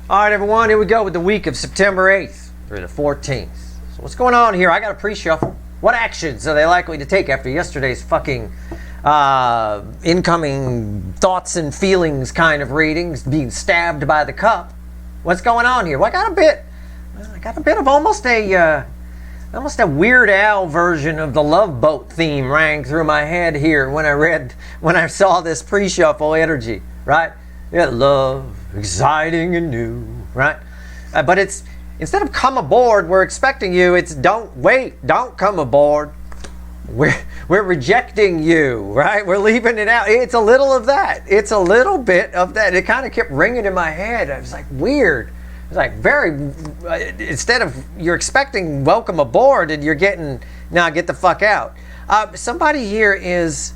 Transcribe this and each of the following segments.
All right, everyone, here we go with the week of September 8th through the 14th. So what's going on here? I got a pre-shuffle. What actions are they likely to take after yesterday's fucking incoming thoughts and feelings kind of readings, being stabbed by the cup? What's going on here? Well, I got a bit of almost a Weird Al version of the Love Boat theme rang through my head here when I saw this pre-shuffle energy, right? Yeah, love, exciting and new, right? But it's, instead of come aboard, we're expecting you, it's don't come aboard. We're rejecting you, right? We're leaving it out. It's a little of that. It's a little bit of that. It kind of kept ringing in my head. I was like, weird. It's like instead of you're expecting welcome aboard and you're getting, now get the fuck out. Somebody here is,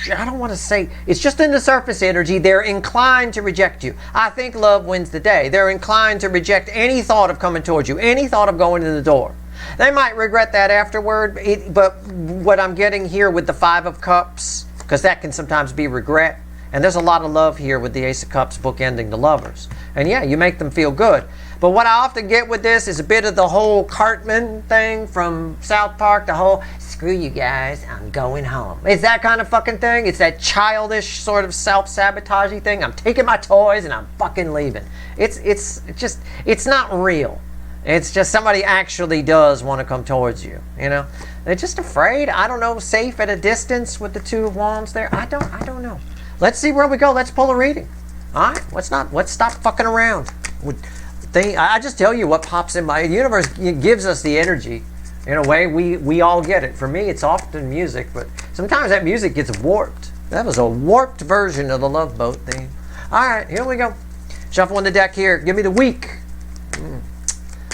I don't want to say, it's just in the surface energy. They're inclined to reject you. I think love wins the day. They're inclined to reject any thought of coming towards you, any thought of going to the door. They might regret that afterward, but what I'm getting here with the Five of Cups, because that can sometimes be regret, and there's a lot of love here with the Ace of Cups bookending the lovers. And yeah, you make them feel good. But what I often get with this is a bit of the whole Cartman thing from South Park, the whole, screw you guys, I'm going home. It's that kind of fucking thing. It's that childish sort of self-sabotaging thing. I'm taking my toys and I'm fucking leaving. It's not real. It's just somebody actually does want to come towards you, you know? They're just afraid, I don't know, safe at a distance with the Two of Wands there. I don't know. Let's see where we go. Let's pull a reading. All right, let's stop fucking around. I just tell you what pops in my universe. Gives us the energy. In a way, we all get it. For me, it's often music, but sometimes that music gets warped. That was a warped version of the Love Boat theme. All right, here we go. Shuffling the deck here. Give me the week.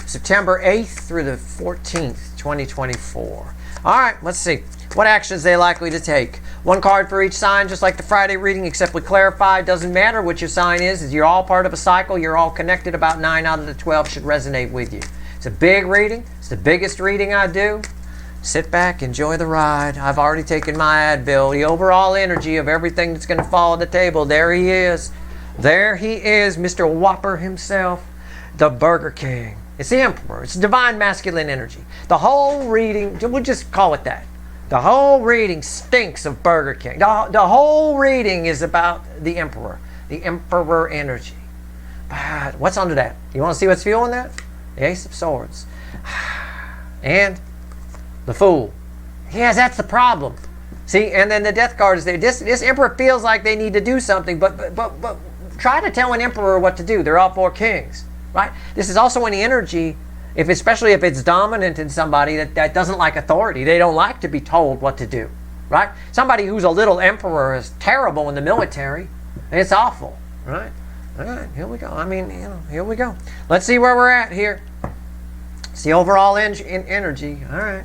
September 8th through the 14th, 2024. All right, let's see. What actions they're likely to take. One card for each sign, just like the Friday reading, except we clarify, it doesn't matter what your sign is. You're all part of a cycle. You're all connected. About 9 out of the 12 should resonate with you. It's a big reading. It's the biggest reading I do. Sit back, enjoy the ride. I've already taken my Advil. The overall energy of everything that's going to fall on the table. There he is. There he is, Mr. Whopper himself, the Burger King. It's the Emperor. It's divine masculine energy. The whole reading, we'll just call it that. The whole reading stinks of Burger King. The whole reading is about the Emperor energy. But what's under that? You want to see what's fueling that? The Ace of Swords. And the Fool. Yes, that's the problem. See, and then the Death card is there. This Emperor feels like they need to do something, but try to tell an Emperor what to do. They're all 4 kings, right? This is also in the energy, especially if it's dominant in somebody that doesn't like authority. They don't like to be told what to do, right? Somebody who's a little emperor is terrible in the military. It's awful, right? All right, here we go. I mean, you know, here we go. Let's see where we're at here. It's the overall energy. All right.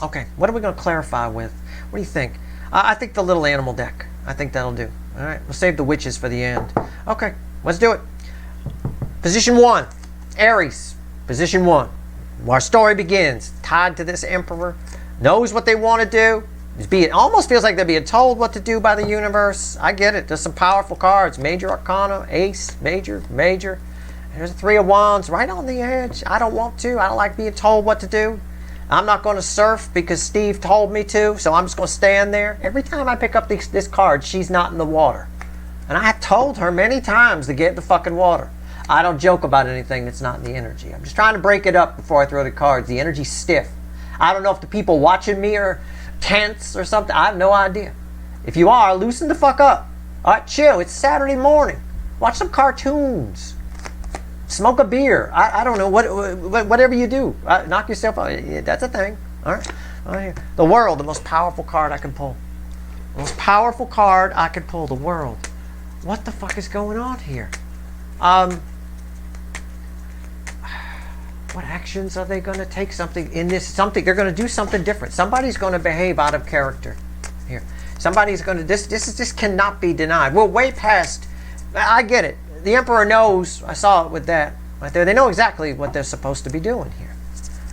Okay, what are we going to clarify with? What do you think? I think the little animal deck. I think that'll do. All right, we'll save the witches for the end. Okay, let's do it. Position 1, Aries. Position 1. Our story begins. Tied to this Emperor. Knows what they want to do. It almost feels like they're being told what to do by the universe. I get it. There's some powerful cards. Major Arcana, Ace, Major. There's a 3 of Wands right on the edge. I don't want to. I don't like being told what to do. I'm not going to surf because Steve told me to, so I'm just going to stand there. Every time I pick up this card, she's not in the water. And I have told her many times to get in the fucking water. I don't joke about anything that's not in the energy. I'm just trying to break it up before I throw the cards. The energy's stiff. I don't know if the people watching me are tense or something. I have no idea. If you are, loosen the fuck up. All right, chill. It's Saturday morning. Watch some cartoons. Smoke a beer. I don't know. Whatever you do. Knock yourself out. That's a thing. All right. All right. The World, the most powerful card I can pull. The most powerful card I can pull. The World. What the fuck is going on here? What actions are they going to take? Something in this, they're going to do something different. Somebody's going to behave out of character here. Somebody's going to, this cannot be denied. We're way past, I get it. The Emperor knows, I saw it with that right there. They know exactly what they're supposed to be doing here.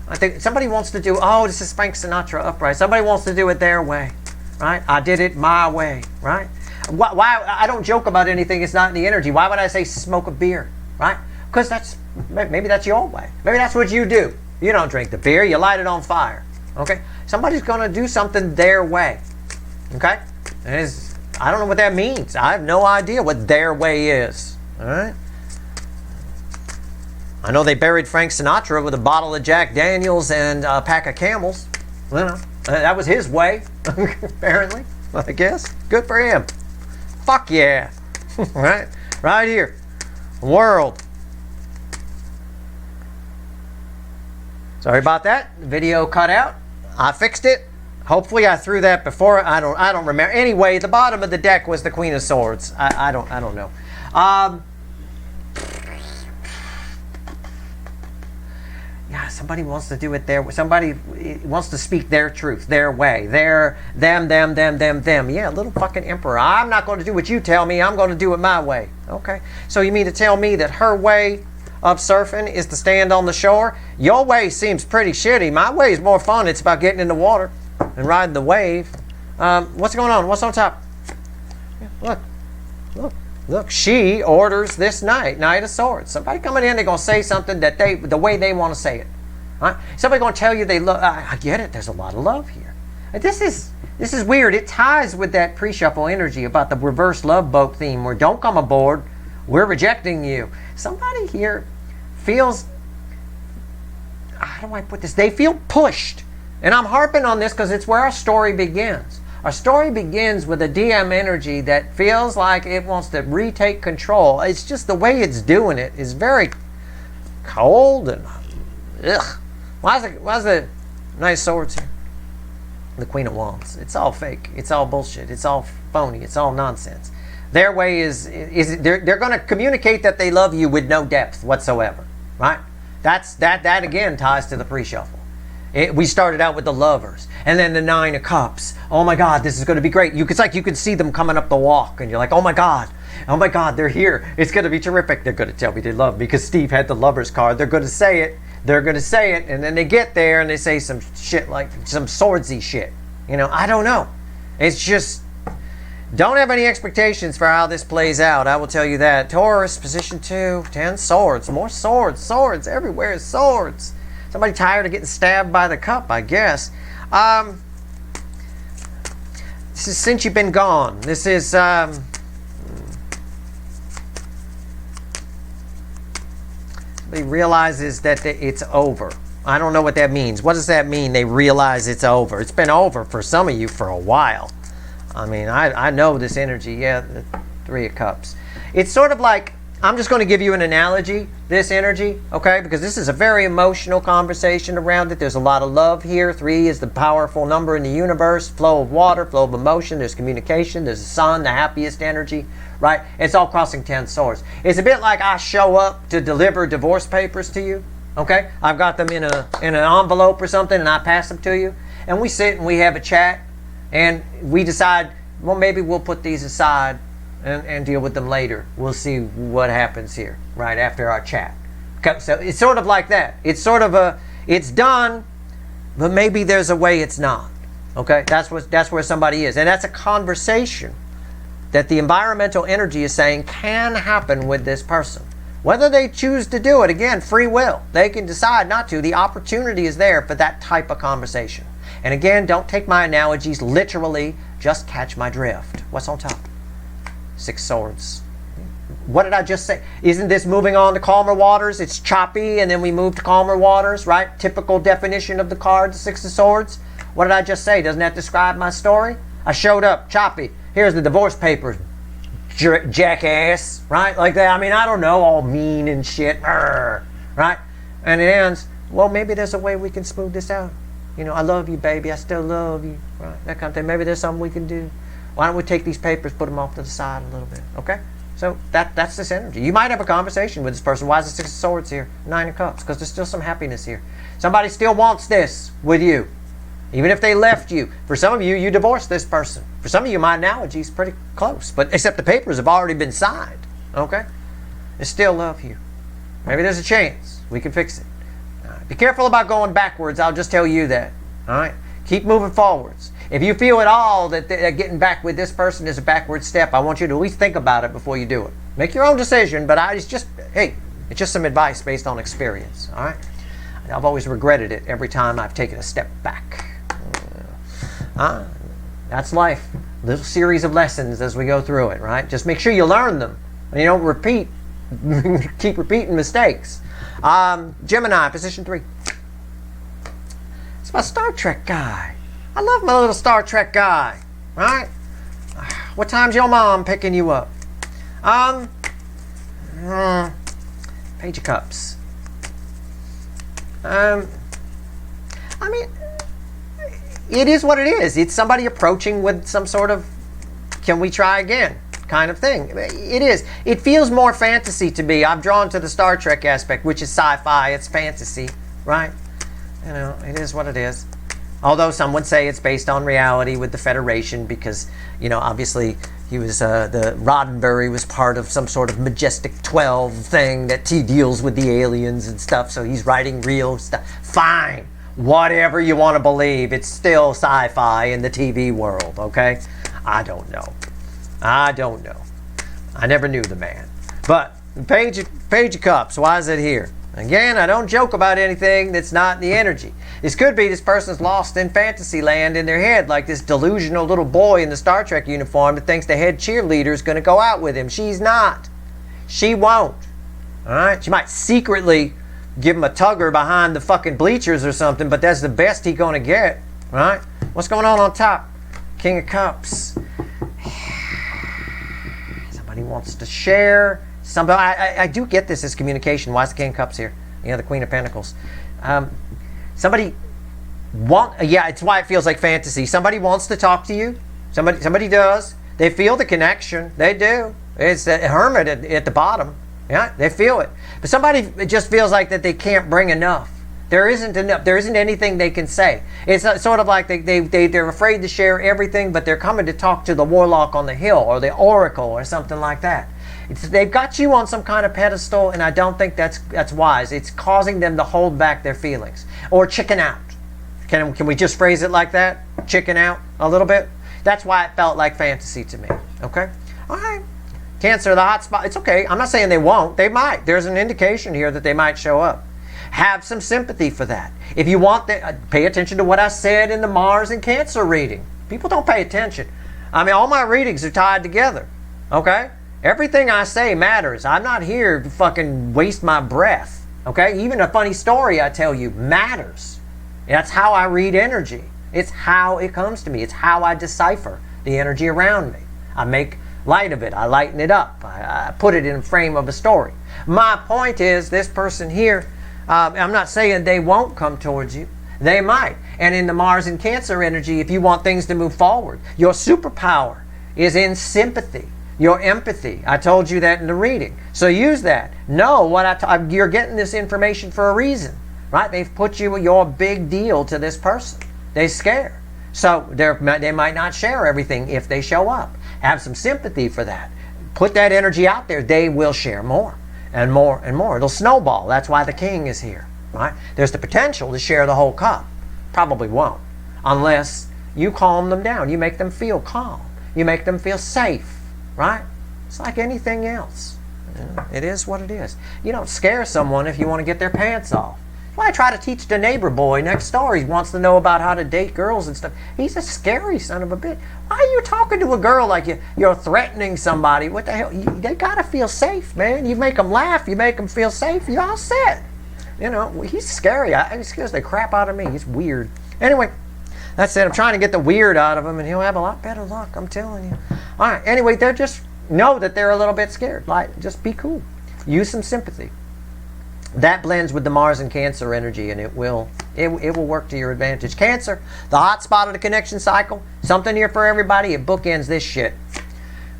I think somebody wants to do, this is Frank Sinatra upright. Somebody wants to do it their way, right? I did it my way, right? Why I don't joke about anything, it's not in the energy. Why would I say smoke a beer, right? Because maybe that's your way. Maybe that's what you do. You don't drink the beer, you light it on fire. Okay? Somebody's going to do something their way. Okay? I don't know what that means. I have no idea what their way is. All right? I know they buried Frank Sinatra with a bottle of Jack Daniels and a pack of Camels. You know, that was his way, apparently, I guess. Good for him. Fuck yeah. Right here. World. Sorry about that. Video cut out. I fixed it. Hopefully I threw that before. I don't remember. Anyway, the bottom of the deck was the Queen of Swords. I don't know. Yeah, somebody wants to do it their way. Somebody wants to speak their truth, their way, them. Yeah, little fucking emperor. I'm not going to do what you tell me. I'm going to do it my way. Okay. So you mean to tell me that her way of surfing is to stand on the shore? Your way seems pretty shitty. My way is more fun. It's about getting in the water and riding the wave. What's going on? What's on top? Yeah, look. She orders this Knight of Swords. Somebody coming in, they're going to say something that the way they want to say it. Right? Somebody going to tell you they love. I get it. There's a lot of love here. This is weird. It ties with that pre-shuffle energy about the reverse love boat theme where don't come aboard. We're rejecting you. Somebody here feels, how do I put this? They feel pushed. And I'm harping on this because it's where our story begins. Our story begins with a DM energy that feels like it wants to retake control. It's just the way it's doing it is very cold and ugh. Why is the Knight of Swords here? The Queen of Wands. It's all fake. It's all bullshit. It's all phony. It's all nonsense. Their way is they're going to communicate that they love you with no depth whatsoever, right? That again ties to the pre-shuffle. We started out with the Lovers, and then the Nine of Cups. Oh my God, this is going to be great. It's like you could see them coming up the walk, and you're like, oh my God, they're here. It's going to be terrific. They're going to tell me they love me because Steve had the Lovers card. They're going to say it. And then they get there and they say some shit like some swordsy shit. You know, I don't know. It's just. Don't have any expectations for how this plays out. I will tell you that. Taurus, position 2, 10 swords. More swords. Swords. Everywhere is swords. Somebody tired of getting stabbed by the cup, I guess. This is since you've been gone. This is... somebody realizes that it's over. I don't know what that means. What does that mean, they realize it's over? It's been over for some of you for a while. I mean, I know this energy. Yeah, the Three of Cups. It's sort of like, I'm just going to give you an analogy, this energy, okay? Because this is a very emotional conversation around it. There's a lot of love here. 3 is the powerful number in the universe. Flow of water, flow of emotion. There's communication. There's the sun, the happiest energy, right? It's all crossing 10 swords. It's a bit like I show up to deliver divorce papers to you, okay? I've got them in an envelope or something, and I pass them to you. And we sit and we have a chat. And we decide, well, maybe we'll put these aside and deal with them later. We'll see what happens here, right, after our chat. Okay, so it's sort of like that. It's sort of it's done, but maybe there's a way it's not. Okay, that's where somebody is. And that's a conversation that the environmental energy is saying can happen with this person. Whether they choose to do it, again, free will. They can decide not to. The opportunity is there for that type of conversation. And again, don't take my analogies literally. Just catch my drift. What's on top? 6 swords. What did I just say? Isn't this moving on to calmer waters? It's choppy, and then we move to calmer waters, right? Typical definition of the card, the 6 of swords. What did I just say? Doesn't that describe my story? I showed up, choppy. Here's the divorce papers. Jackass, right? Like that. I mean, I don't know, all mean and shit, right? And it ends, well, maybe there's a way we can smooth this out. You know, I love you, baby. I still love you. Right? That kind of thing. Maybe there's something we can do. Why don't we take these papers, put them off to the side a little bit? Okay? So that's this energy. You might have a conversation with this person. Why is the 6 of swords here? 9 of cups. Because there's still some happiness here. Somebody still wants this with you. Even if they left you. For some of you, you divorced this person. For some of you, my analogy is pretty close. But except the papers have already been signed. Okay? There's still love here. Maybe there's a chance. We can fix it. Be careful about going backwards. I'll just tell you that. All right? Keep moving forwards. If you feel at all that getting back with this person is a backward step, I want you to at least think about it before you do it. Make your own decision, but it's just some advice based on experience, all right? I've always regretted it every time I've taken a step back. That's life. Little series of lessons as we go through it, right? Just make sure you learn them. And you don't repeat, keep repeating mistakes. Gemini, position 3. It's my Star Trek guy. I love my little Star Trek guy, right? What time's your mom picking you up? Page of Cups. I mean, it is what it is. It's somebody approaching with some sort of, can we try again kind of thing. It is. It feels more fantasy to me. I'm drawn to the Star Trek aspect, which is sci-fi. It's fantasy, right? You know, it is what it is. Although some would say it's based on reality with the Federation because, you know, obviously he was, the Roddenberry was part of some sort of Majestic 12 thing that deals with the aliens and stuff, so he's writing real stuff. Fine. Whatever you want to believe, it's still sci-fi in the TV world, okay? I don't know. I never knew the man. But Page of Cups, why is it here? Again, I don't joke about anything that's not in the energy. This could be this person's lost in fantasy land in their head, like this delusional little boy in the Star Trek uniform that thinks the head cheerleader is going to go out with him. She's not. She won't. All right? She might secretly give him a tugger behind the fucking bleachers or something, but that's the best he's going to get. All right? What's going on top? King of Cups. Somebody wants to share. I do get this as communication. Why is the King of Cups here? You know, the Queen of Pentacles. Somebody it's why it feels like fantasy. Somebody wants to talk to you. Somebody does. They feel the connection. They do. It's the hermit at the bottom. Yeah, they feel it. But somebody just feels like that they can't bring enough. There isn't enough. There isn't anything they can say. It's sort of like they're afraid to share everything, but they're coming to talk to the warlock on the hill or the oracle or something like that. They've got you on some kind of pedestal, and I don't think that's wise. It's causing them to hold back their feelings or chicken out. Can we just phrase it like that? Chicken out a little bit? That's why it felt like fantasy to me. Okay? All right. Cancer, the hot spot. It's okay. I'm not saying they won't. They might. There's an indication here that they might show up. Have some sympathy for that. If you want, pay attention to what I said in the Mars and Cancer reading. People don't pay attention. I mean, all my readings are tied together. Okay? Everything I say matters. I'm not here to fucking waste my breath. Okay? Even a funny story I tell you matters. That's how I read energy. It's how it comes to me. It's how I decipher the energy around me. I make light of it. I lighten it up. I put it in a frame of a story. My point is, this person here, I'm not saying they won't come towards you. They might. And in the Mars and Cancer energy, if you want things to move forward, your superpower is in sympathy, your empathy. I told you that in the reading. So use that. Know what you're getting this information for a reason, right? They've put your big deal to this person. They're scared. So they might not share everything if they show up. Have some sympathy for that. Put that energy out there. They will share more and more and more. It'll snowball. That's why the king is here, right? There's the potential to share the whole cup. Probably won't, unless you calm them down. You make them feel calm. You make them feel safe, right? It's like anything else. It is what it is. You don't scare someone if you want to get their pants off. Why I try to teach the neighbor boy next door. He wants to know about how to date girls and stuff. He's a scary son of a bitch. Why are you talking to a girl like you're threatening somebody? What the hell? They gotta feel safe, man. You make them laugh. You make them feel safe. You all set. You know, he's scary. He scares the crap out of me. He's weird. Anyway, that's it. I'm trying to get the weird out of him, and he'll have a lot better luck. I'm telling you. All right. Anyway, they're just know that they're a little bit scared. Like, just be cool. Use some sympathy. That blends with the Mars and Cancer energy, and it will work to your advantage. Cancer, the hot spot of the connection cycle. Something here for everybody. It bookends this shit.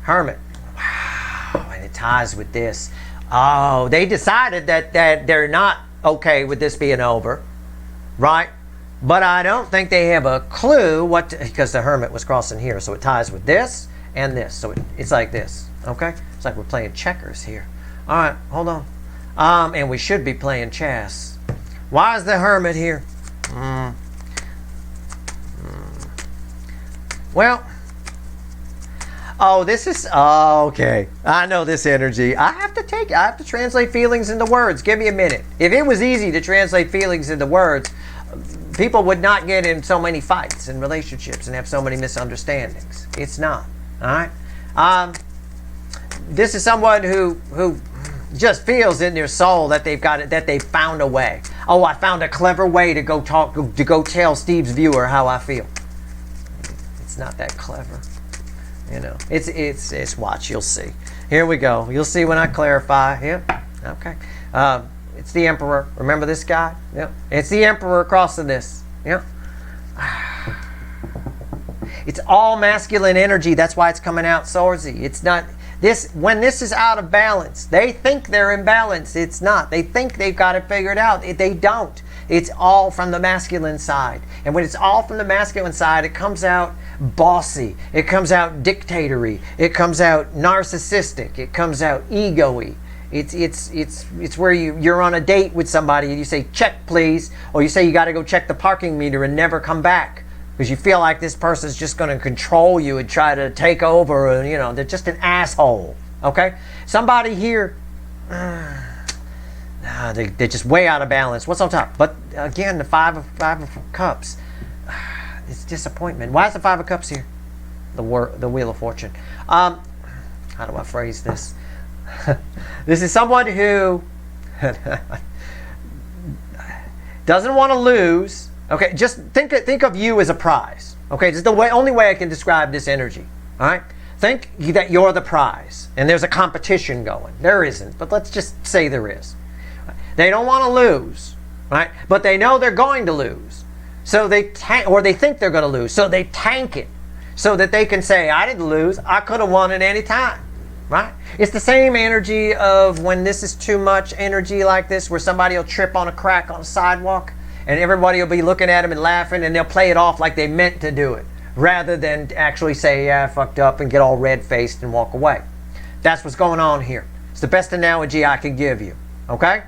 Hermit. Wow, and it ties with this. Oh, they decided that they're not okay with this being over, right? But I don't think they have a clue because the Hermit was crossing here, so it ties with this and this. So it's like this, okay? It's like we're playing checkers here. All right, hold on. And we should be playing chess. Why is the Hermit here? Well, oh, this is, oh, okay. I know this energy. I have to translate feelings into words. Give me a minute. If it was easy to translate feelings into words, people would not get in so many fights and relationships and have so many misunderstandings. It's not. All right. This is someone who just feels in their soul that they've got it, that they've found a way. Oh, I found a clever way to go tell Steve's viewer how I feel. It's not that clever. You know, it's watch, you'll see. Here we go. You'll see when I clarify. Yep. Okay. It's the Emperor. Remember this guy? Yep. It's the Emperor crossing this. Yep. It's all masculine energy. That's why it's coming out swordsy. It's not this. When this is out of balance, they think they're in balance. It's not. They think they've got it figured out. They don't. It's all from the masculine side. And when it's all from the masculine side, it comes out bossy. It comes out dictatory. It comes out narcissistic. It comes out ego-y. It's where you're on a date with somebody and you say, check please. Or you say you got to go check the parking meter and never come back. Because you feel like this person's just going to control you and try to take over. And, you know, they're just an asshole. Okay? Somebody here, they're just way out of balance. What's on top? But again, the five of Cups. It's disappointment. Why is the Five of Cups here? The Wheel of Fortune. How do I phrase this? This is someone who doesn't want to lose. Okay, just think of you as a prize. Okay, this is the only way I can describe this energy. All right, think that you're the prize, and there's a competition going. There isn't, but let's just say there is. They don't want to lose, right? But they know they're going to lose, so they think they're going to lose, so they tank it, so that they can say, "I didn't lose. I could have won at any time." Right? It's the same energy of when this is too much energy like this, where somebody will trip on a crack on a sidewalk. And everybody will be looking at them and laughing, and they'll play it off like they meant to do it, rather than actually say, yeah, I fucked up, and get all red-faced and walk away. That's what's going on here. It's the best analogy I can give you. Okay?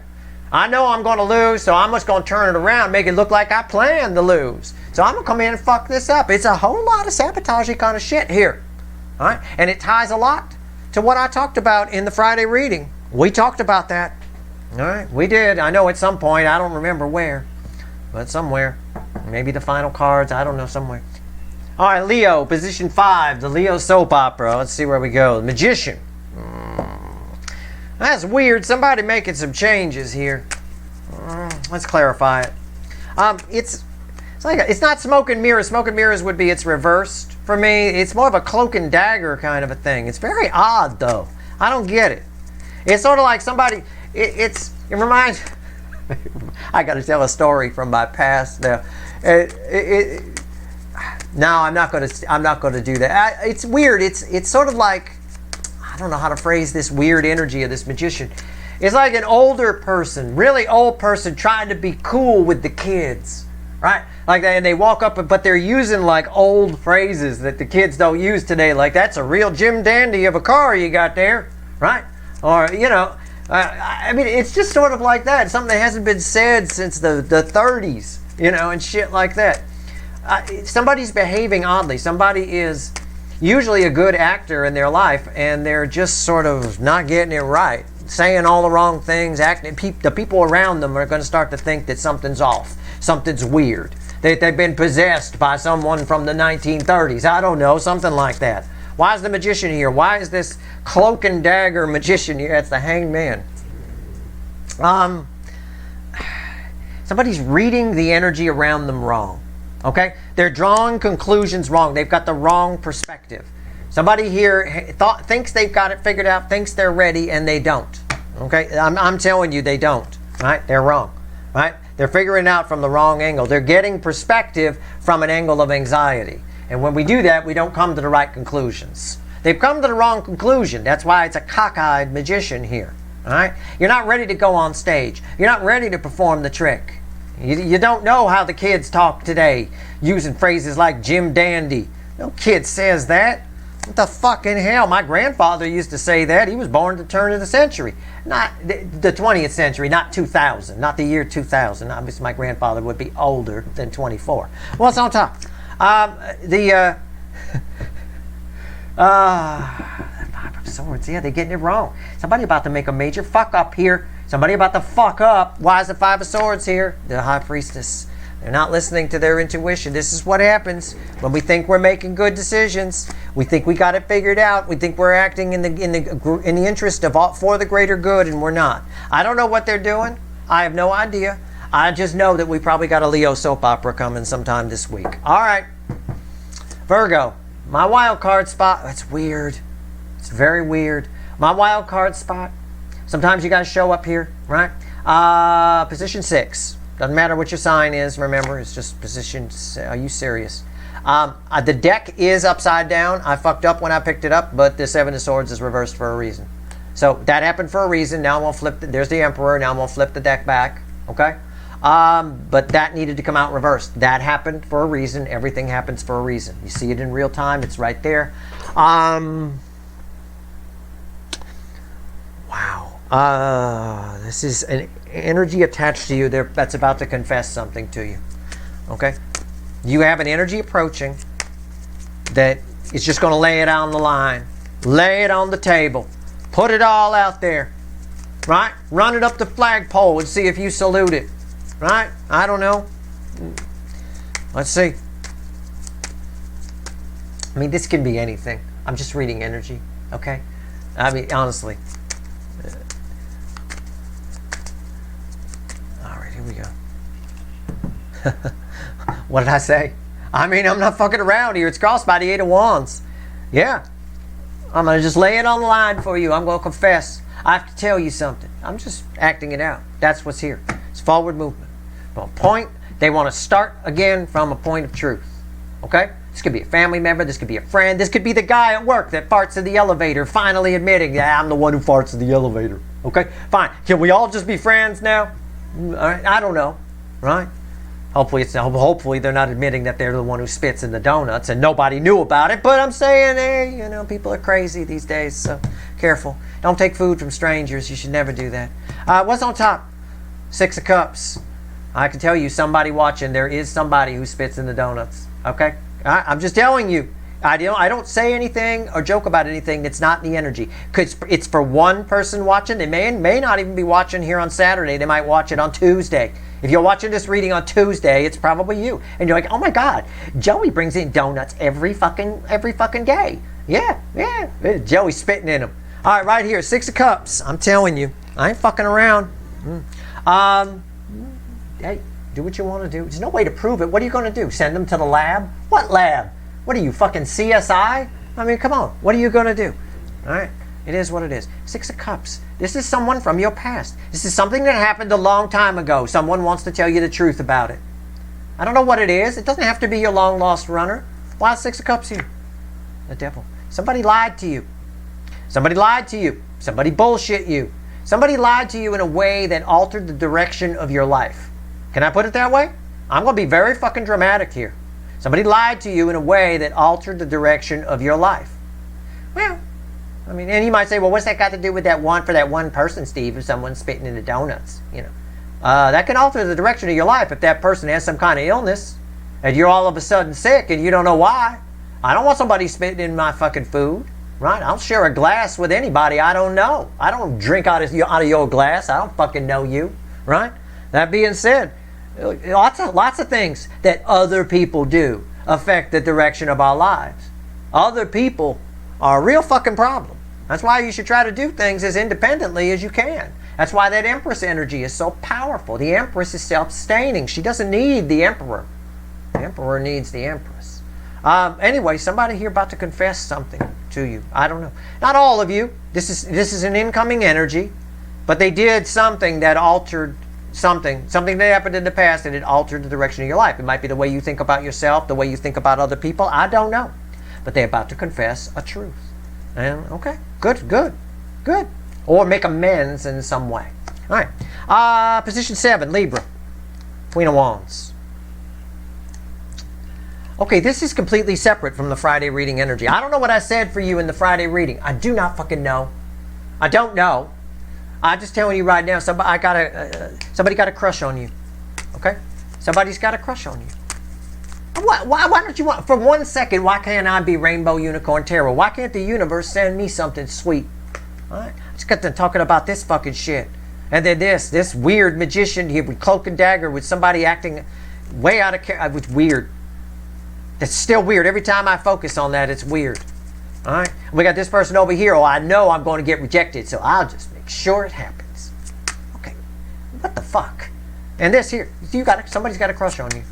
I know I'm going to lose, so I'm just going to turn it around, make it look like I planned to lose. So I'm going to come in and fuck this up. It's a whole lot of sabotaging kind of shit here. All right? And it ties a lot to what I talked about in the Friday reading. We talked about that. All right? We did. I know at some point. I don't remember where. But somewhere. Maybe the final cards. I don't know, somewhere. All right, Leo, position 5. The Leo soap opera. Let's see where we go. The Magician. That's weird. Somebody making some changes here. Let's clarify it. It's not smoke and mirrors. Smoke and mirrors would be it's reversed for me. It's more of a cloak and dagger kind of a thing. It's very odd, though. I don't get it. It's sort of like somebody... It reminds... I got to tell a story from my past now. No, I'm not going to do that. It's weird. It's sort of like, I don't know how to phrase this weird energy of this magician. It's like an older person, really old person, trying to be cool with the kids, right? Like that, and they walk up, but they're using like old phrases that the kids don't use today. Like, that's a real Jim Dandy of a car you got there, right? Or, you know. I mean, it's just sort of like that. Something that hasn't been said since the 30s, you know, and shit like that. Somebody's behaving oddly. Somebody is usually a good actor in their life, and they're just sort of not getting it right. Saying all the wrong things, acting. The people around them are going to start to think that something's off. Something's weird. They've been possessed by someone from the 1930s. I don't know, something like that. Why is the magician here? Why is this cloak and dagger magician here? That's the Hanged Man. Somebody's reading the energy around them wrong. Okay? They're drawing conclusions wrong. They've got the wrong perspective. Somebody here thinks they've got it figured out, thinks they're ready, and they don't. Okay? I'm telling you, they don't. Right? They're wrong. Right? They're figuring it out from the wrong angle. They're getting perspective from an angle of anxiety. And when we do that, we don't come to the right conclusions. They've come to the wrong conclusion. That's why it's a cockeyed magician here. All right? You're not ready to go on stage. You're not ready to perform the trick. You don't know how the kids talk today, using phrases like Jim Dandy. No kid says that. What the fucking hell? My grandfather used to say that. He was born at the turn of the century. Not the 20th century, not 2000. Not the year 2000. Obviously, my grandfather would be older than 24. What's on top? Five of Swords. Yeah, they're getting it wrong. Somebody about to make a major fuck up here. Somebody about to fuck up. Why is the Five of Swords here? The High Priestess. They're not listening to their intuition. This is what happens when we think we're making good decisions. We think we got it figured out. We think we're acting in the interest of all, for the greater good, and we're not. I don't know what they're doing. I have no idea. I just know that we probably got a Leo soap opera coming sometime this week. All right, Virgo. My wild card spot. That's weird. It's very weird. My wild card spot. Sometimes you guys show up here, right? Position 6. Doesn't matter what your sign is, remember, it's just position. Are you serious? The deck is upside down. I fucked up when I picked it up, but the Seven of Swords is reversed for a reason. So that happened for a reason. Now I'm going to flip, there's the Emperor. Now I'm going to flip the deck back, okay? But that needed to come out reversed. That happened for a reason. Everything happens for a reason. You see it in real time. It's right there. Wow. This is an energy attached to you that's about to confess something to you. Okay? You have an energy approaching that is just going to lay it on the line. Lay it on the table. Put it all out there. Right? Run it up the flagpole and see if you salute it. Right? I don't know. Let's see. I mean, this can be anything. I'm just reading energy. Okay? I mean, honestly. Here we go. What did I say? I mean, I'm not fucking around here. It's crossed by the Eight of Wands. Yeah. I'm going to just lay it on the line for you. I'm going to confess. I have to tell you something. I'm just acting it out. That's what's here. It's forward movement. From a point, they want to start again from a point of truth. Okay? This could be a family member. This could be a friend. This could be the guy at work that farts in the elevator, finally admitting, yeah, I'm the one who farts in the elevator. Okay? Fine. Can we all just be friends now? All right, I don't know, right? Hopefully they're not admitting that they're the one who spits in the donuts and nobody knew about it. But I'm saying, hey, you know, people are crazy these days, so careful. Don't take food from strangers. You should never do that. What's on top? Six of Cups. I can tell you, somebody watching, there is somebody who spits in the donuts. Okay, I'm just telling you. I don't say anything or joke about anything that's not in the energy. Because it's for one person watching. They may not even be watching here on Saturday. They might watch it on Tuesday. If you're watching this reading on Tuesday, it's probably you. And you're like, oh my God, Joey brings in donuts every fucking day. Yeah. Joey's spitting in them. All right, right here, Six of Cups. I'm telling you, I ain't fucking around. Hey, do what you want to do. There's no way to prove it. What are you going to do? Send them to the lab? What lab? What are you, fucking CSI? I mean, come on. What are you going to do? All right. It is what it is. Six of Cups. This is someone from your past. This is something that happened a long time ago. Someone wants to tell you the truth about it. I don't know what it is. It doesn't have to be your long-lost runner. Why Six of Cups here? The devil. Somebody lied to you. Somebody lied to you. Somebody bullshit you. Somebody lied to you in a way that altered the direction of your life. Can I put it that way? I'm going to be very fucking dramatic here. Somebody lied to you in a way that altered the direction of your life. Well, I mean, and you might say, well, what's that got to do with that one person, Steve, if someone's spitting in the donuts? You know, that can alter the direction of your life if that person has some kind of illness and you're all of a sudden sick and you don't know why. I don't want somebody spitting in my fucking food, right? I'll share a glass with anybody I don't know. I don't drink out of your glass. I don't fucking know you, right? That being said, lots of things that other people do affect the direction of our lives. Other people are a real fucking problem. That's why you should try to do things as independently as you can. That's why that Empress energy is so powerful. The Empress is self-sustaining. She doesn't need the Emperor. The Emperor needs the Empress. Anyway, somebody here about to confess something to you. I don't know. Not all of you. This is an incoming energy, but they did something that altered something that happened in the past, and it altered the direction of your life. It might be the way you think about yourself, the way you think about other people. I don't know. But they're about to confess a truth. And okay, good. Or make amends in some way. All right. Position 7, Libra. Queen of Wands. Okay, this is completely separate from the Friday reading energy. I don't know what I said for you in the Friday reading. I do not fucking know. I don't know. I'm just telling you right now, somebody got a crush on you. Okay? Somebody's got a crush on you. Why don't you want, for 1 second, why can't I be Rainbow Unicorn Tarot? Why can't the universe send me something sweet? All right? Just got them talking about this fucking shit. And then this weird magician here with cloak and dagger with somebody acting way out of character. It's weird. It's still weird. Every time I focus on that, it's weird. All right? We got this person over here. Oh, I know I'm going to get rejected, so I'll just make sure it happens. Okay. What the fuck? And this here, somebody's got a crush on you.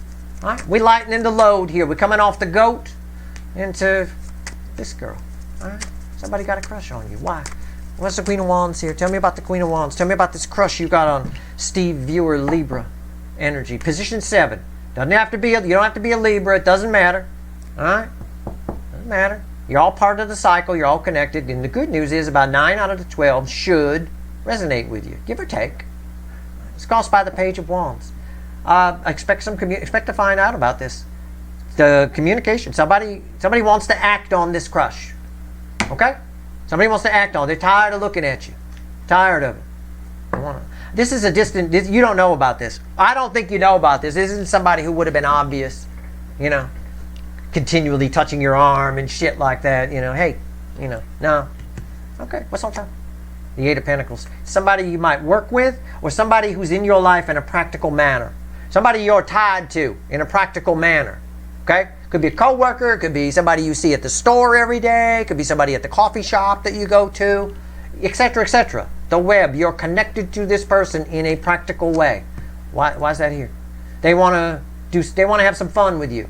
All right? We lightening the load here. We're coming off the goat into this girl. All right? Somebody got a crush on you. Why? What's the Queen of Wands here? Tell me about the Queen of Wands. Tell me about this crush you got on Steve Viewer Libra energy. Position 7. Doesn't have to be. You don't have to be a Libra. It doesn't matter. All right? Doesn't matter. You're all part of the cycle. You're all connected. And the good news is about 9 out of the 12 should resonate with you, give or take. It's crossed by the Page of Wands. Expect to find out about this. The communication. Somebody wants to act on this crush. Okay? Somebody wants to act on it. They're tired of looking at you. Tired of it. This is a distant... you don't know about this. I don't think you know about this. This isn't somebody who would have been obvious, continually touching your arm and shit like that. Hey, no. Okay, what's on top? The 8 of Pentacles. Somebody you might work with, or somebody who's in your life in a practical manner. Somebody you're tied to in a practical manner. Okay? Could be a coworker, could be somebody you see at the store every day, could be somebody at the coffee shop that you go to, etc., etc. The web, you're connected to this person in a practical way. Why is that here? They want to have some fun with you.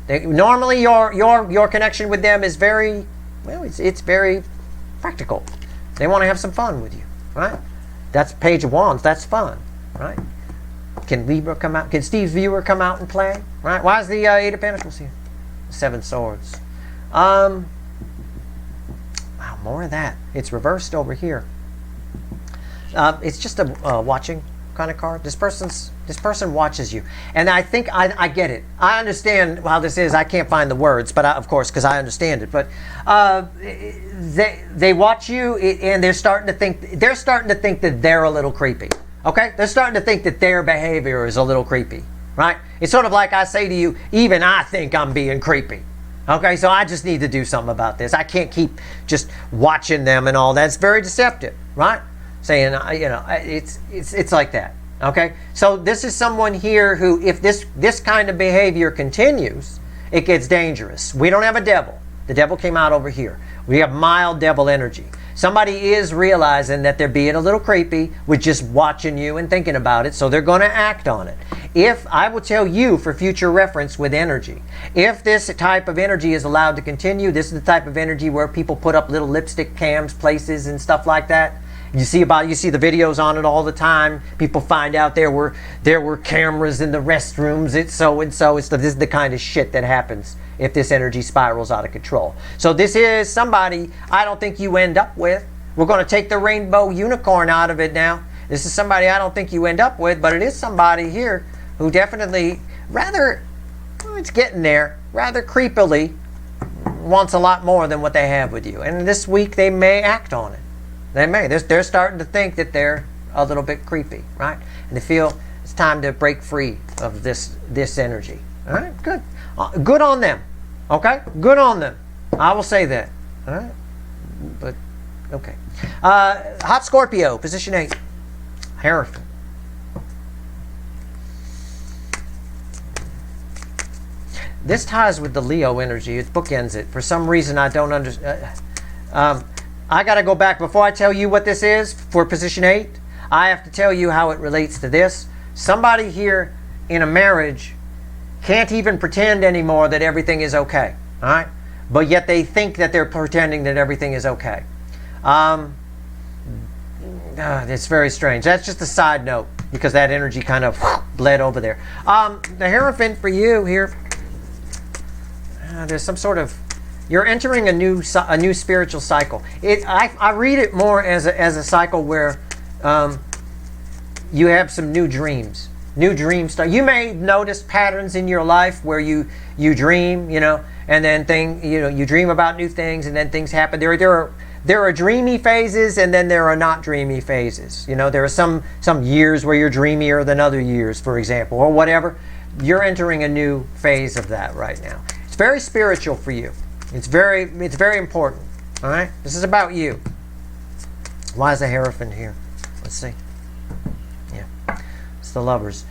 Normally your connection with them is very, it's very practical. They want to have some fun with you, right? That's Page of Wands, that's fun, right? Can Libra come out? Can Steve's Viewer come out and play? Right? Why is the 8 of Pentacles here? 7 Swords. Wow, more of that. It's reversed over here. It's just a watching kind of card. This person watches you, and I think I get it. I understand how this is. I can't find the words, but of course, because I understand it. But they watch you, and they're starting to think that they're a little creepy. Okay, they're starting to think that their behavior is a little creepy. Right? It's sort of like I say to you, even I think I'm being creepy. Okay, so I just need to do something about this. I can't keep just watching them and all that. It's very deceptive, right? Saying, it's like that. Okay, so this is someone here who, if this kind of behavior continues, it gets dangerous. We don't have a devil. The devil came out over here. We have mild devil energy. Somebody is realizing that they're being a little creepy with just watching you and thinking about it, so they're going to act on it. If I will tell you for future reference with energy, if this type of energy is allowed to continue, this is the type of energy where people put up little lipstick cams places and stuff like that. You see the videos on it all the time. People find out there were cameras in the restrooms. It's so and so. This is the kind of shit that happens if this energy spirals out of control. So this is somebody I don't think you end up with. We're going to take the rainbow unicorn out of it now. This is somebody I don't think you end up with, but it is somebody here who definitely, it's getting there, rather creepily wants a lot more than what they have with you. And this week they may act on it. They may. They're starting to think that they're a little bit creepy, right? And they feel it's time to break free of this energy. All right, good. Good on them. Okay? Good on them. I will say that. All right? But, okay. Hot Scorpio, position 8. Hierophant. This ties with the Leo energy. It bookends it. For some reason, I don't understand. I got to go back. Before I tell you what this is for position 8, I have to tell you how it relates to this. Somebody here in a marriage can't even pretend anymore that everything is okay. All right? But yet they think that they're pretending that everything is okay. It's very strange. That's just a side note because that energy kind of bled over there. The Hierophant for you here, there's some sort of, you're entering a new spiritual cycle. I read it more as a cycle where you have some new dreams. New dreams start. You may notice patterns in your life where you dream, and then you dream about new things, and then things happen. There are dreamy phases, and then there are not dreamy phases. There are some years where you're dreamier than other years, for example, or whatever. you're entering a new phase of that right now. It's very spiritual for you. It's very important. All right? This is about you. Why is the Hierophant here? Let's see. Yeah. It's the Lovers.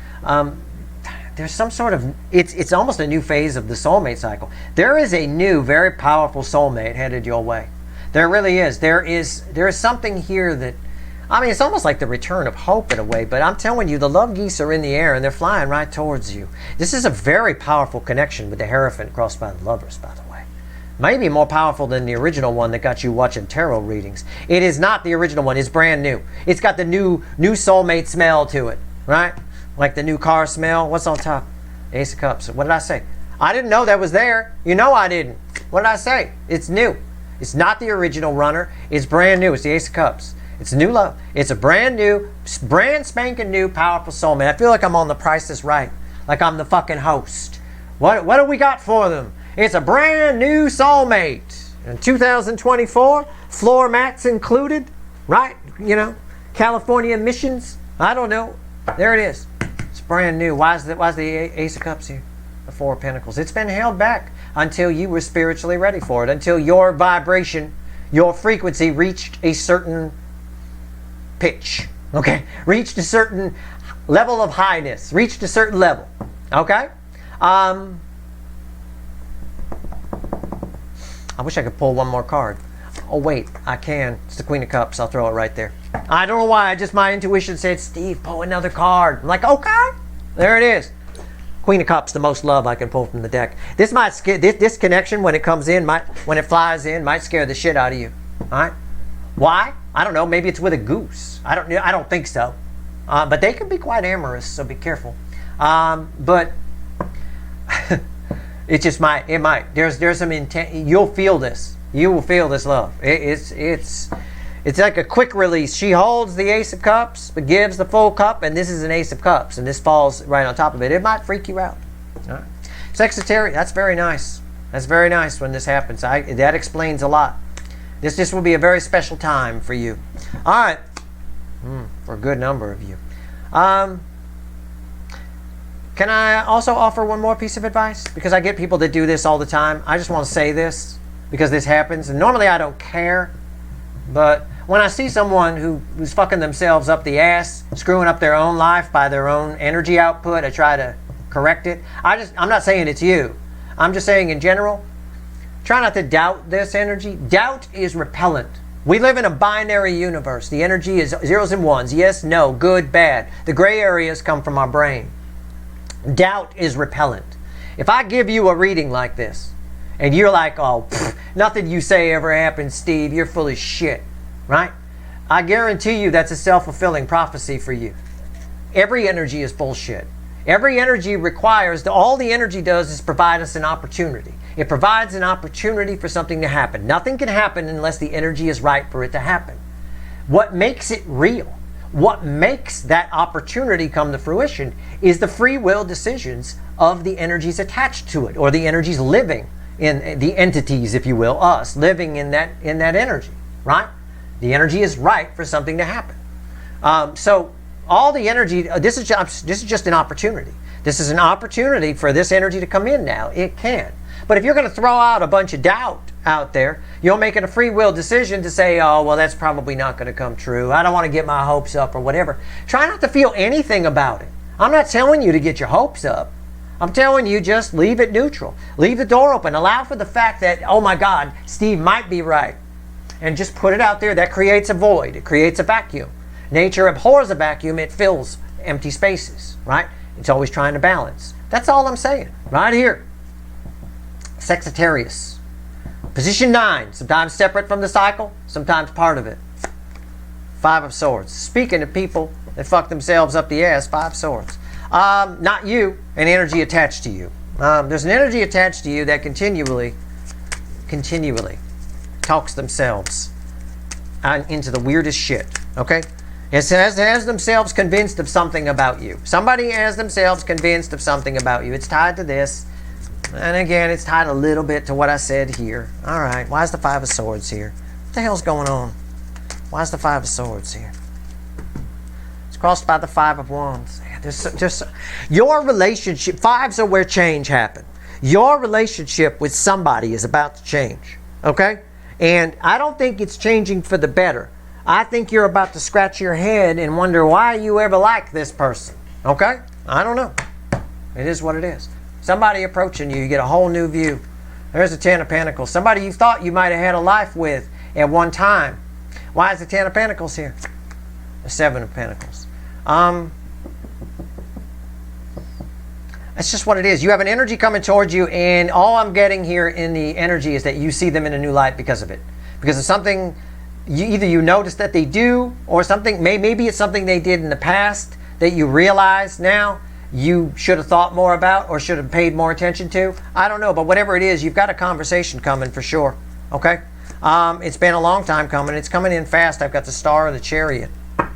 There's some sort of, it's almost a new phase of the soulmate cycle. There is a new, very powerful soulmate headed your way. There really is. There is something here that, I mean, it's almost like the return of hope in a way, but I'm telling you, the love geese are in the air and they're flying right towards you. This is a very powerful connection with the Hierophant crossed by the Lovers, by the way. Maybe more powerful than the original one that got you watching tarot readings. It is not the original one. It's brand new. It's got the new soulmate smell to it, right? Like the new car smell. What's on top? Ace of Cups. What did I say? I didn't know that was there. You know I didn't. What did I say? It's new. It's not the original runner. It's brand new. It's the Ace of Cups. It's new love. It's a brand spanking new, powerful soulmate. I feel like I'm on The Price is Right. Like I'm the fucking host. What do we got for them? It's a brand new soulmate. In 2024, floor mats included, right? You know, California emissions. I don't know. There it is. It's brand new. Why is the Ace of Cups here? The Four of Pentacles. It's been held back until you were spiritually ready for it, until your vibration, your frequency reached a certain pitch, okay? Reached a certain level of highness, reached a certain level, okay? I wish I could pull one more card. Oh wait, I can. It's the Queen of Cups. I'll throw it right there. I don't know why, my intuition said, Steve, pull another card. I'm like, okay. There it is. Queen of Cups, the most love I can pull from the deck. This might scare, this connection when it comes in, when it flies in, might scare the shit out of you. All right? Why? I don't know. Maybe it's with a goose. I don't think so. But they can be quite amorous, so be careful. But it just might. It might. There's some intent. You'll feel this. You will feel this love. It's like a quick release. She holds the Ace of Cups, but gives the full cup, and this is an Ace of Cups, and this falls right on top of it. It might freak you out. All right. Sagittarius, that's very nice. That's very nice when this happens. That explains a lot. This will be a very special time for you. All right. For a good number of you. Can I also offer one more piece of advice? Because I get people that do this all the time. I just want to say this because this happens. And normally I don't care. But when I see someone who's fucking themselves up the ass, screwing up their own life by their own energy output, I try to correct it. I'm not saying it's you. I'm just saying in general, try not to doubt this energy. Doubt is repellent. We live in a binary universe. The energy is zeros and ones. Yes, no, good, bad. The gray areas come from our brain. Doubt is repellent. If I give you a reading like this, and you're like, oh, nothing you say ever happens, Steve, you're full of shit, right? I guarantee you that's a self-fulfilling prophecy for you. Every energy is bullshit. Every energy requires, all the energy does is provide us an opportunity. It provides an opportunity for something to happen. Nothing can happen unless the energy is right for it to happen. What makes it real, what makes that opportunity come to fruition is the free will decisions of the energies attached to it, or the energies living in the entities, if you will, us living in that energy, right? The energy is right for something to happen. So all the energy, this is just an opportunity. This is an opportunity for this energy to come in now. It can. But if you're going to throw out a bunch of doubt out there, you're making a free will decision to say, oh, well, that's probably not going to come true. I don't want to get my hopes up or whatever. Try not to feel anything about it. I'm not telling you to get your hopes up. I'm telling you, just leave it neutral. Leave the door open. Allow for the fact that, oh my God, Steve might be right. And just put it out there. That creates a void. It creates a vacuum. Nature abhors a vacuum. It fills empty spaces, right? It's always trying to balance. That's all I'm saying. Right here. Sagittarius. Position 9. Sometimes separate from the cycle. Sometimes part of it. 5 of Swords. Speaking of people that fuck themselves up the ass, 5 Swords. Not you, an energy attached to you. There's an energy attached to you that continually talks themselves into the weirdest shit, okay? It has themselves convinced of something about you. Somebody has themselves convinced of something about you. It's tied to this. And again, it's tied a little bit to what I said here. All right, why is the 5 of Swords here? What the hell's going on? Why is the 5 of Swords here? crossed by the Five of Wands. There's your relationship, fives are where change happens. Your relationship with somebody is about to change, okay? And I don't think it's changing for the better. I think you're about to scratch your head and wonder why you ever liked this person, okay? I don't know. It is what it is. Somebody approaching you, you get a whole new view. There's the Ten of Pentacles. Somebody you thought you might have had a life with at one time. Why is the Ten of Pentacles here? The Seven of Pentacles. That's just what it is. You have an energy coming towards you, and all I'm getting here in the energy is that you see them in a new light because of it. Because of something, either you notice that they do, or something, maybe it's something they did in the past that you realize now you should have thought more about or should have paid more attention to. I don't know, but whatever it is, you've got a conversation coming for sure. Okay? It's been a long time coming. It's coming in fast. I've got the Star of the Chariot.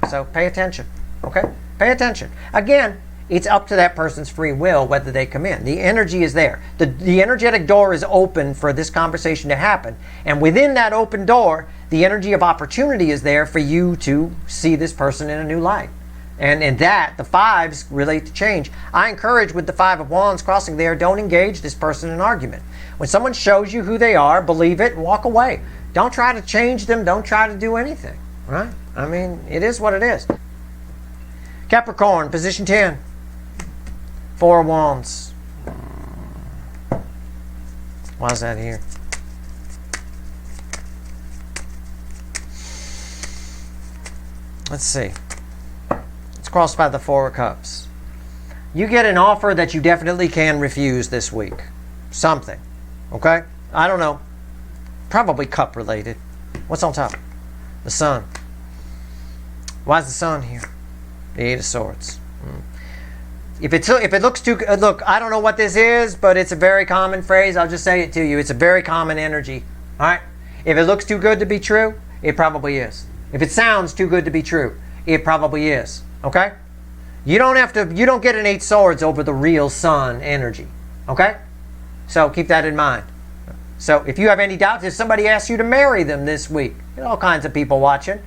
So pay attention. Okay? Pay attention. Again, it's up to that person's free will whether they come in. The energy is there. The energetic door is open for this conversation to happen. And within that open door, the energy of opportunity is there for you to see this person in a new light. And that, the fives relate to change. I encourage with the Five of Wands crossing there, don't engage this person in an argument. When someone shows you who they are, believe it and walk away. Don't try to change them. Don't try to do anything. Right? I mean, it is what it is. Capricorn, position 10. Four of Wands. Why is that here? Let's see. It's crossed by the Four of Cups. You get an offer that you definitely can refuse this week. Something. Okay? I don't know. Probably cup related. What's on top? The Sun. Why is the Sun here? The Eight of Swords. If it looks too good, look, I don't know what this is, but it's a very common phrase. I'll just say it to you. It's a very common energy. All right? If it looks too good to be true, it probably is. If it sounds too good to be true, it probably is. Okay? You don't get an Eight Swords over the real Sun energy. Okay? So keep that in mind. So if you have any doubts, if somebody asks you to marry them this week, there are all kinds of people watching.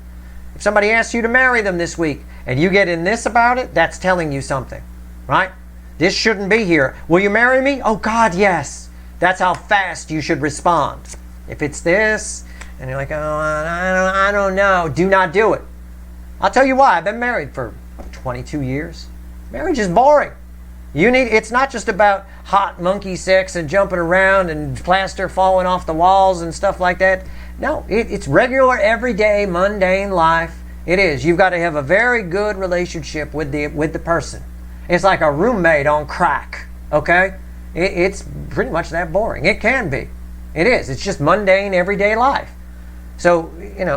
If somebody asks you to marry them this week and you get in this about it, that's telling you something. Right? This shouldn't be here. Will you marry me? Oh God, yes. That's how fast you should respond. If it's this, and you're like, oh, I don't know, do not do it. I'll tell you why. I've been married for 22 years. Marriage is boring. It's not just about hot monkey sex and jumping around and plaster falling off the walls and stuff like that. No, it's regular, everyday, mundane life. It is. You've got to have a very good relationship with the person. It's like a roommate on crack, okay? It's pretty much that boring. It can be. It is. It's just mundane, everyday life. So,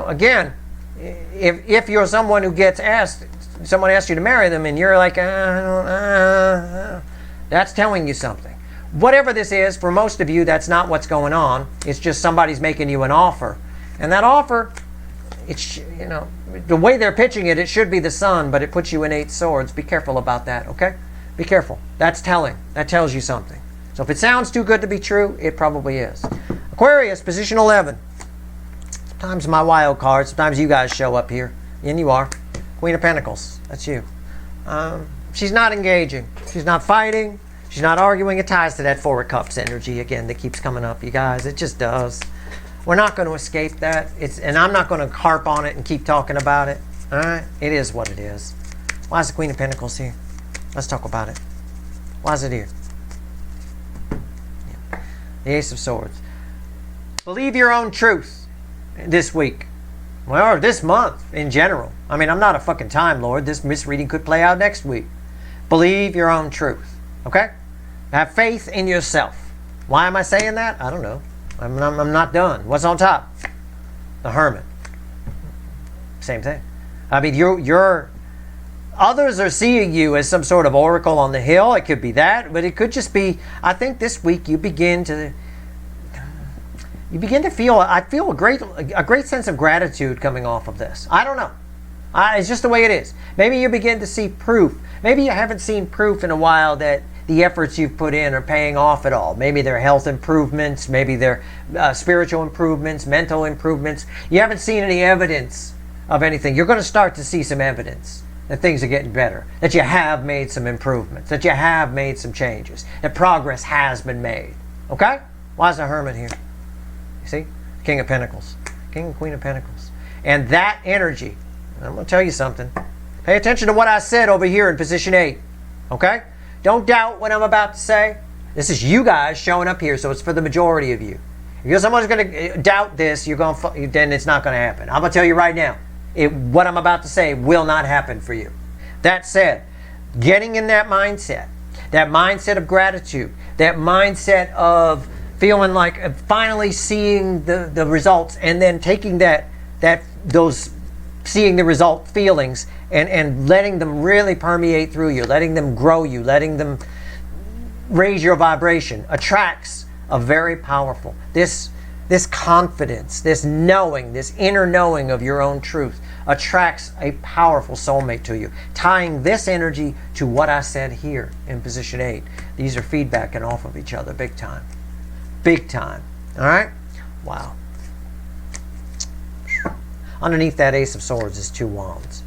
again, if you're someone who gets asked, someone asks you to marry them and you're like, that's telling you something. Whatever this is, for most of you, that's not what's going on. It's just somebody's making you an offer. And that offer, the way they're pitching it, it should be the Sun, but it puts you in Eight Swords. Be careful about that, okay? Be careful. That's telling. That tells you something. So if it sounds too good to be true, it probably is. Aquarius, position 11. Sometimes my wild card. Sometimes you guys show up here. And you are. Queen of Pentacles. That's you. She's not engaging. She's not fighting. She's not arguing. It ties to that Four of Cups energy again that keeps coming up, you guys. It just does. We're not going to escape that. And I'm not going to harp on it and keep talking about it. All right? It is what it is. Why is the Queen of Pentacles here? Let's talk about it. Why is it here? Yeah. The Ace of Swords. Believe your own truth this week. Well, or this month in general. I mean, I'm not a fucking Time Lord. This misreading could play out next week. Believe your own truth. Okay? Have faith in yourself. Why am I saying that? I don't know. I'm not done. What's on top? The Hermit. Same thing. I mean, others are seeing you as some sort of oracle on the hill. It could be that, but it could just be, I think this week you begin to feel, I feel a great sense of gratitude coming off of this. I don't know. It's just the way it is. Maybe you begin to see proof. Maybe you haven't seen proof in a while that the efforts you've put in are paying off at all. Maybe they're health improvements. Maybe they're spiritual improvements, mental improvements. You haven't seen any evidence of anything. You're going to start to see some evidence. that things are getting better, that you have made some improvements, that you have made some changes, that progress has been made. Okay? Why is the Hermit here? You see? King of Pentacles. King and Queen of Pentacles. And that energy, I'm going to tell you something. Pay attention to what I said over here in position 8. Okay? Don't doubt what I'm about to say. This is you guys showing up here, so it's for the majority of you. If someone's going to doubt this, then it's not going to happen. I'm going to tell you right now, what I'm about to say will not happen for you. That said, getting in that mindset of gratitude, that mindset of feeling like finally seeing the results, and then taking those seeing the result feelings and letting them really permeate through you, letting them grow you, letting them raise your vibration, attracts a very powerful, this confidence, this knowing, this inner knowing of your own truth attracts a powerful soulmate to you. Tying this energy to what I said here in position 8. These are feedbacking off of each other big time. Big time. All right? Wow. Underneath that Ace of Swords is 2 wands.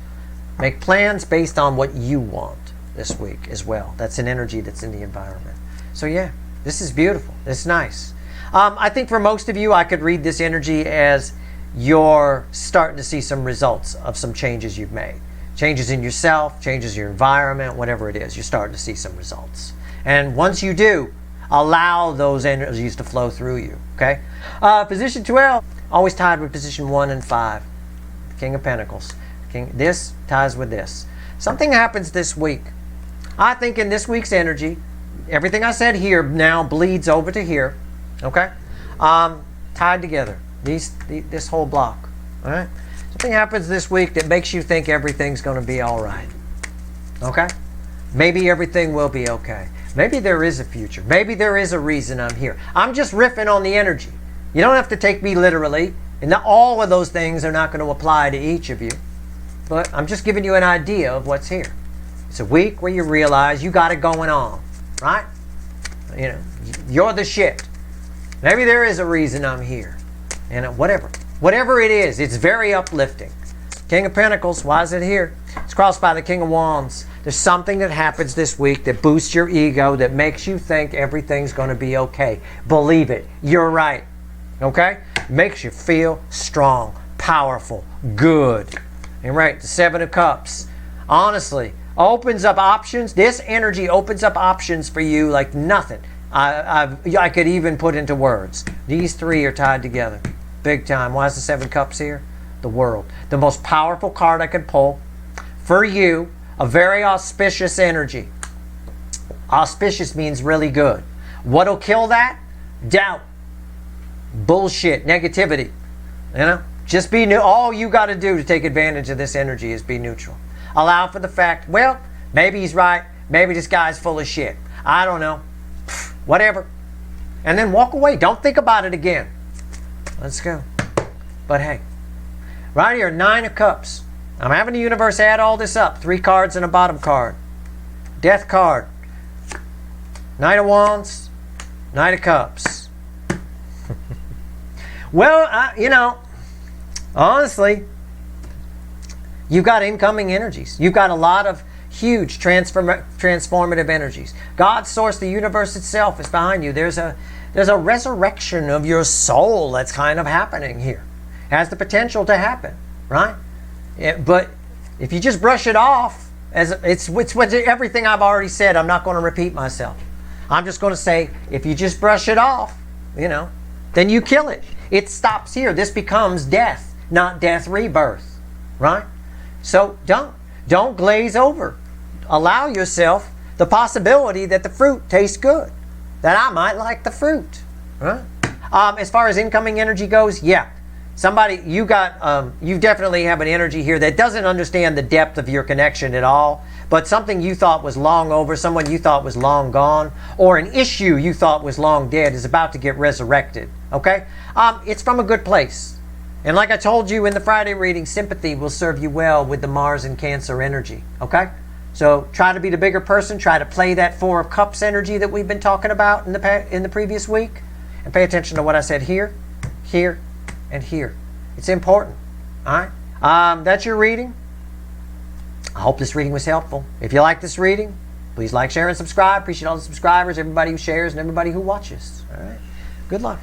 Make plans based on what you want this week as well. That's an energy that's in the environment. So yeah, this is beautiful. It's nice. I think for most of you, I could read this energy as you're starting to see some results of some changes you've made. Changes in yourself, changes in your environment, whatever it is. You're starting to see some results. And once you do, allow those energies to flow through you. Okay? Position 12, always tied with position 1 and 5. King of Pentacles. This ties with this. Something happens this week. I think in this week's energy, everything I said here now bleeds over to here. Okay? Tied together. This whole block. All right? Something happens this week that makes you think everything's going to be all right. Okay? Maybe everything will be okay. Maybe there is a future. Maybe there is a reason I'm here. I'm just riffing on the energy. You don't have to take me literally. And not all of those things are not going to apply to each of you. But I'm just giving you an idea of what's here. It's a week where you realize you got it going on. Right? You know, you're the shit. Maybe there is a reason I'm here. And whatever it is, it's very uplifting. King of Pentacles, why is it here? It's crossed by the King of Wands. There's something that happens this week that boosts your ego, that makes you think everything's going to be okay. Believe it. You're right. Okay? Makes you feel strong, powerful, good. And right, the 7 of Cups. Honestly, opens up options. This energy opens up options for you like nothing I could even put into words. These 3 are tied together. Big time. Why is the 7 Cups here? The World. The most powerful card I could pull. For you, a very auspicious energy. Auspicious means really good. What'll kill that? Doubt. Bullshit. Negativity. You know? Just be new. All you got to do to take advantage of this energy is be neutral. Allow for the fact, well, maybe he's right. Maybe this guy's full of shit. I don't know. Whatever. And then walk away. Don't think about it again. Let's go. But hey, right here, 9 of Cups. I'm having the universe add all this up. 3 cards and a bottom card. Death card. Knight of Wands. Knight of Cups. Well, you know, honestly, you've got incoming energies. You've got a lot of huge transformative energies. God's source, the universe itself, is behind you. There's a resurrection of your soul that's kind of happening here. It has the potential to happen, right? But if you just brush it off, as it's everything I've already said, I'm not going to repeat myself. I'm just going to say, if you just brush it off, you know, then you kill it. It stops here. This becomes death, not death rebirth, right? So don't glaze over. Allow yourself the possibility that the fruit tastes good, that I might like the fruit, right? As far as incoming energy goes, yeah. Somebody, you definitely have an energy here that doesn't understand the depth of your connection at all, but something you thought was long over, someone you thought was long gone, or an issue you thought was long dead is about to get resurrected, okay? It's from a good place. And like I told you in the Friday reading, sympathy will serve you well with the Mars and Cancer energy, okay? So try to be the bigger person, try to play that 4 of Cups energy that we've been talking about in the previous week, and pay attention to what I said here, here, and here. It's important. All right? That's your reading. I hope this reading was helpful. If you like this reading, please like, share, and subscribe. Appreciate all the subscribers, everybody who shares, and everybody who watches. All right. Good luck.